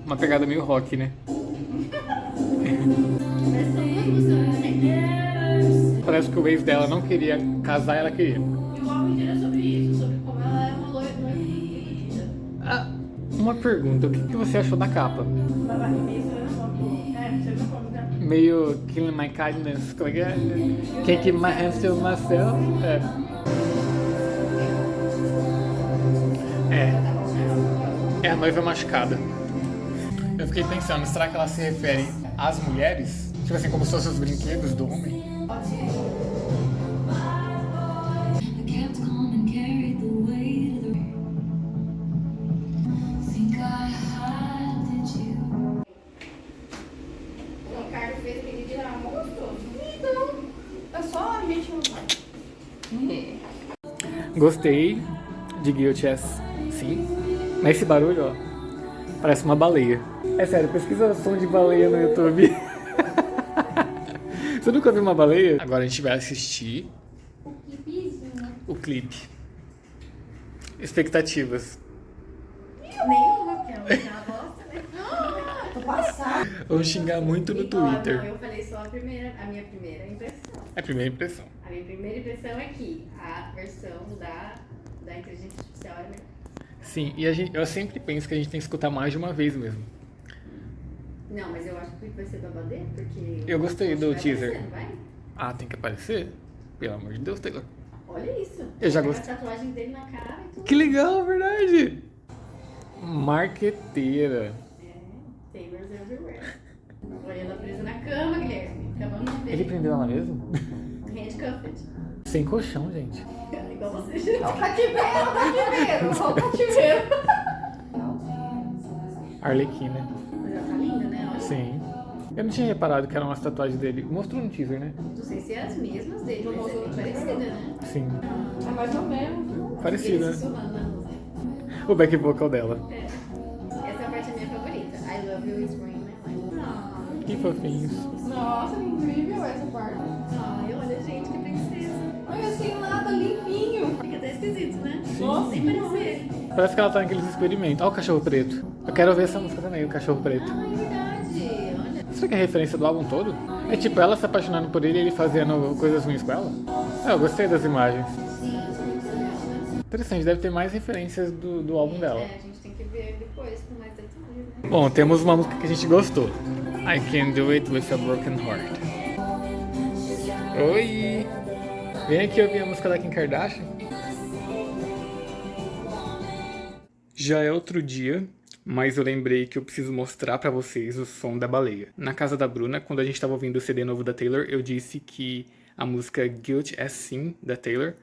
Uma pegada meio rock, né? Parece que o ex dela não queria casar, ela queria. E o álbum inteiro é sobre isso, sobre como ela é uma loira bonita. Ah, uma pergunta, o que você achou da capa? Meio Killing My Kindness, como é que é? Can't Keep My Hands to Myself. É a noiva machucada. Eu fiquei pensando, será que ela se refere às mulheres? Tipo assim, como se fossem os brinquedos do homem? O Ricardo fez aquele de lá, gostoso. Então, é só a gente não vai. Gostei de Guilty as sim. Mas esse barulho, ó, parece uma baleia. É sério, pesquisa som de baleia no YouTube. Você nunca viu uma baleia? Agora a gente vai assistir o clipe. Expectativas. Nenhuma, que é uma bosta, né? Tô passada. Vamos xingar muito no Não, Twitter. eu falei só a minha primeira impressão. É a primeira impressão. A minha primeira impressão é que a versão da inteligência artificial é melhor. Sim, e eu sempre penso que a gente tem que escutar mais de uma vez mesmo. Não, mas eu acho que o clipe vai ser babadê, porque... Eu gostei do vai teaser. aparecer, não vai? Ah, tem que aparecer? Pelo amor de Deus, Taylor. Olha isso. Eu já Pega gostei. a tatuagem dele na cara e tudo. Que legal, verdade! Marqueteira. É, Taylor's everywhere. Olha ela presa na cama, Guilherme. Acabamos de ver. Ele prendeu ela mesmo? Handcuffed. Sem colchão, gente. Igual você, gente. Olha o cativeiro, olha o cativeiro. Arlequina. Mas ela tá linda, né? Olha. Sim. Eu não tinha reparado que eram as tatuagens dele. Mostrou no teaser, né? Não sei se é as mesmas dele, mas é bem parecida, né? Sim. É mais ou menos. Parecida, Ele né? sussurrando na música. O back vocal dela. É. Essa parte é minha favorita. I love you, it's rain, né? Que fofinhos. Nossa, que incrível essa parte. Ai, olha, gente, que princesa. Olha, sem nada, limpinho. Fica até esquisito, né? Sim. Nem parecer. Parece que ela tá naqueles experimentos. Olha o cachorro preto. Eu quero ver essa música também, o cachorro preto. Ah, é verdade. Olha. Será que é referência do álbum todo? É tipo ela se apaixonando por ele e ele fazendo coisas ruins com ela? Eu gostei das imagens. Sim, muito legal, né? Interessante, deve ter mais referências do álbum dela. É, a gente tem que ver depois com mais detalhes, né? Bom, temos uma música que a gente gostou. I Can Do It With a Broken Heart. Oi! Vem aqui ouvir a música da Kim Kardashian. Já é outro dia, mas eu lembrei que eu preciso mostrar pra vocês o som da baleia. Na casa da Bruna, quando a gente tava ouvindo o CD novo da Taylor, eu disse que a música Guilty as Sin, da Taylor,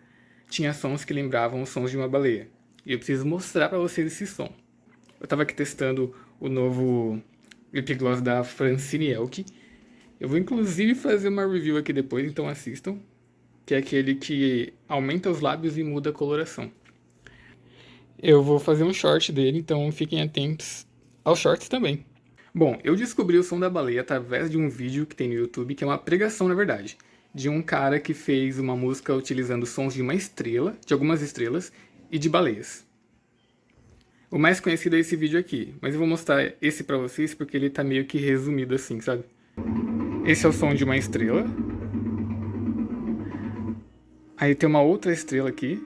tinha sons que lembravam os sons de uma baleia. E eu preciso mostrar pra vocês esse som. Eu tava aqui testando o novo lip gloss da Francine Elk. Eu vou inclusive fazer uma review aqui depois, então assistam. Que é aquele que aumenta os lábios e muda a coloração. Eu vou fazer um short dele, então fiquem atentos aos shorts também. Bom, eu descobri o som da baleia através de um vídeo que tem no YouTube, que é uma pregação na verdade, de um cara que fez uma música utilizando sons de uma estrela, de algumas estrelas, e de baleias. O mais conhecido é esse vídeo aqui, mas eu vou mostrar esse pra vocês porque ele tá meio que resumido assim, sabe? Esse é o som de uma estrela. Aí tem uma outra estrela aqui.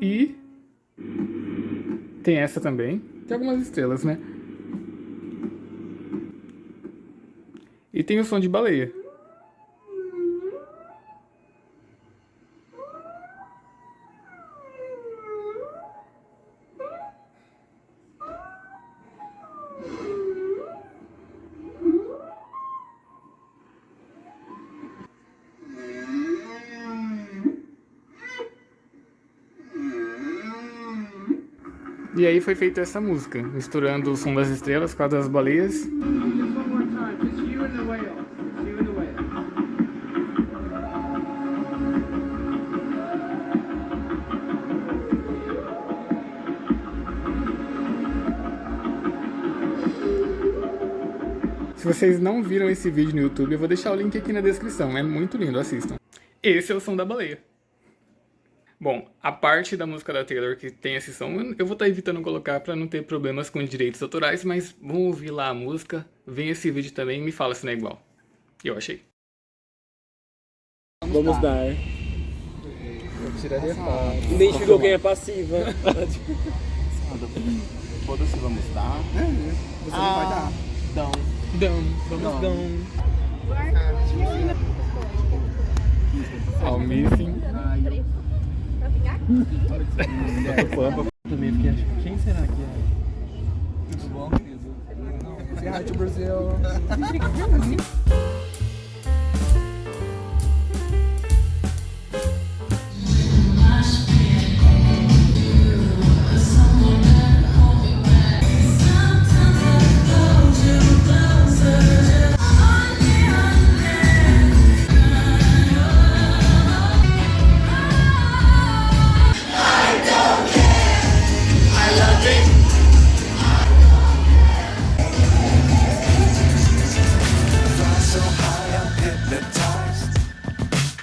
E tem essa também. Tem algumas estrelas, né? E tem o som de baleia. E aí foi feita essa música, misturando o som das estrelas com a das baleias. Se vocês não viram esse vídeo no YouTube, eu vou deixar o link aqui na descrição. É muito lindo, assistam. Esse é o som da baleia. Bom, a parte da música da Taylor que tem esse som, eu vou estar evitando colocar pra não ter problemas com direitos autorais, mas vamos ouvir lá a música, vem esse vídeo também e me fala se não é igual. Eu achei. Vamos dar. Eu tiraria foto. Identificou quem é passiva. Foda-se, vamos dar. Você não vai dar. Vamos dar. Ao missing. Também fiquei achando. Quem será que é? Tudo bom, querido? Say hi to Brazil.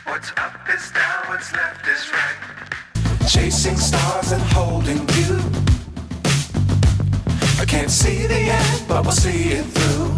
What's up is down, what's left is right. Chasing stars and holding you. I can't see the end, but we'll see it through.